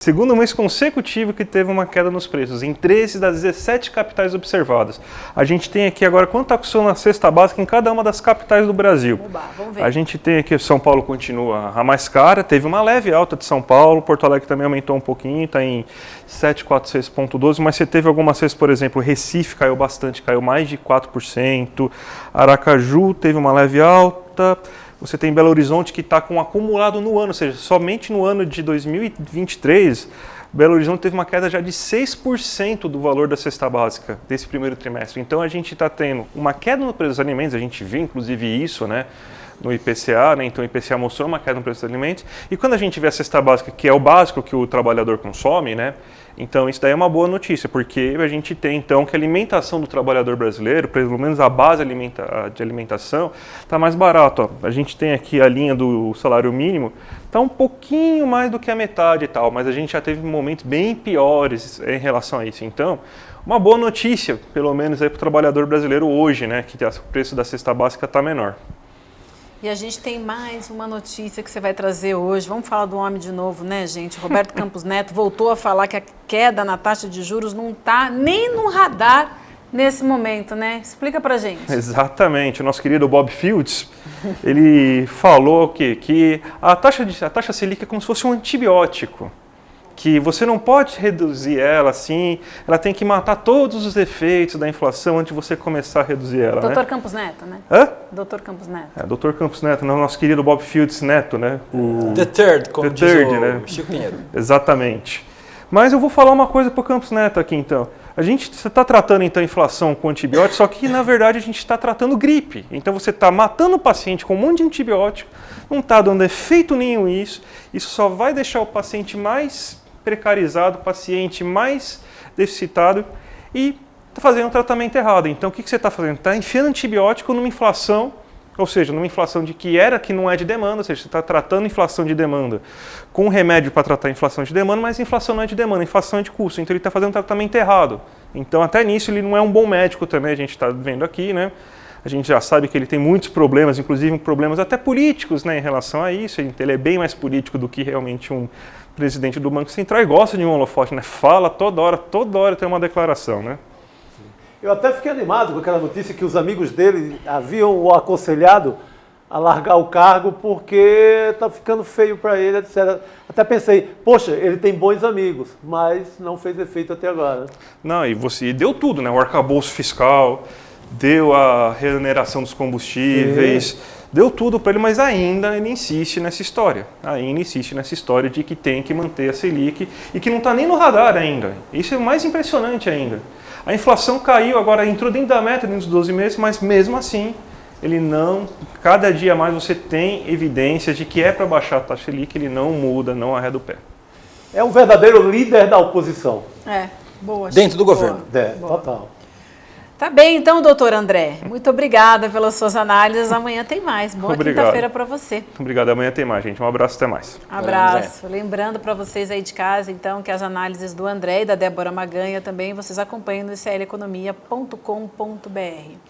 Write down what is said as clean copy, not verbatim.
Segundo mês consecutivo que teve uma queda nos preços, em 13 das 17 capitais observadas. A gente tem aqui agora quanto está custando a cesta básica em cada uma das capitais do Brasil. Oba, vamos ver. A gente tem aqui, São Paulo continua a mais cara, teve uma leve alta de São Paulo, Porto Alegre também aumentou um pouquinho, está em 746,12, mas você teve algumas vezes, por exemplo, Recife caiu bastante, caiu mais de 4%, Aracaju teve uma leve alta. Você tem Belo Horizonte que está com um acumulado no ano, ou seja, somente no ano de 2023, Belo Horizonte teve uma queda já de 6% do valor da cesta básica desse primeiro trimestre. Então a gente está tendo uma queda no preço dos alimentos, a gente viu inclusive isso, né, no IPCA, né? Então o IPCA mostrou uma queda no preço dos alimentos. E quando a gente vê a cesta básica, que é o básico que o trabalhador consome, né? Então isso daí é uma boa notícia, porque a gente tem então que a alimentação do trabalhador brasileiro, pelo menos a base de alimentação, está mais barata. A gente tem aqui a linha do salário mínimo, está um pouquinho mais do que a metade e tal, mas a gente já teve momentos bem piores em relação a isso. Então, uma boa notícia, pelo menos para o trabalhador brasileiro hoje, né? Que o preço da cesta básica está menor. E a gente tem mais uma notícia que você vai trazer hoje. Vamos falar do homem de novo, né, gente? Roberto Campos Neto voltou a falar que a queda na taxa de juros não está nem no radar nesse momento, né? Explica pra gente. Exatamente. O nosso querido Bob Fields, ele falou que a taxa Selic é como se fosse um antibiótico, que você não pode reduzir ela assim, ela tem que matar todos os efeitos da inflação antes de você começar a reduzir ela. Doutor né? Campos Neto, né? Hã? Doutor Campos Neto. Doutor Campos Neto, nosso querido Bob Fields Neto, né? The Third, como diz o né? Chico Pinheiro. Exatamente. Mas eu vou falar uma coisa para o Campos Neto aqui então. Você está tratando então a inflação com antibiótico, só que na verdade a gente está tratando gripe. Então você está matando o paciente com um monte de antibiótico, não está dando efeito nenhum isso só vai deixar o paciente mais precarizado, o paciente mais deficitado e está fazendo um tratamento errado. Então o que você está fazendo? Está enfiando antibiótico numa inflação, ou seja, numa inflação que não é de demanda, ou seja, você está tratando inflação de demanda com remédio para tratar inflação de demanda, mas inflação não é de demanda, inflação é de custo, então ele está fazendo um tratamento errado. Então até nisso ele não é um bom médico também, a gente está vendo aqui, né? A gente já sabe que ele tem muitos problemas, inclusive problemas até políticos, né, em relação a isso. Ele é bem mais político do que realmente um presidente do Banco Central e gosta de um holofote, né? Fala toda hora tem uma declaração, né? Eu até fiquei animado com aquela notícia que os amigos dele haviam o aconselhado a largar o cargo porque está ficando feio para ele, etc. Até pensei, poxa, ele tem bons amigos, mas não fez efeito até agora. Não, e deu tudo, né? O arcabouço fiscal, deu a remuneração dos combustíveis, deu tudo para ele, mas ainda ele insiste nessa história. De que tem que manter a Selic e que não está nem no radar ainda. Isso é o mais impressionante ainda. A inflação caiu, agora entrou dentro da meta, dentro dos 12 meses, mas mesmo assim, cada dia mais você tem evidências de que é para baixar a taxa Selic, ele não muda, não arreda o pé. É um verdadeiro líder da oposição. Boa. Dentro do governo. Boa. Total. Tá bem, então, doutor André. Muito obrigada pelas suas análises. Amanhã tem mais. Boa quinta-feira para você. Obrigado. Amanhã tem mais, gente. Um abraço, até mais. Abraço. Lembrando para vocês aí de casa, então, que as análises do André e da Débora Maganha também vocês acompanham no icleconomia.com.br.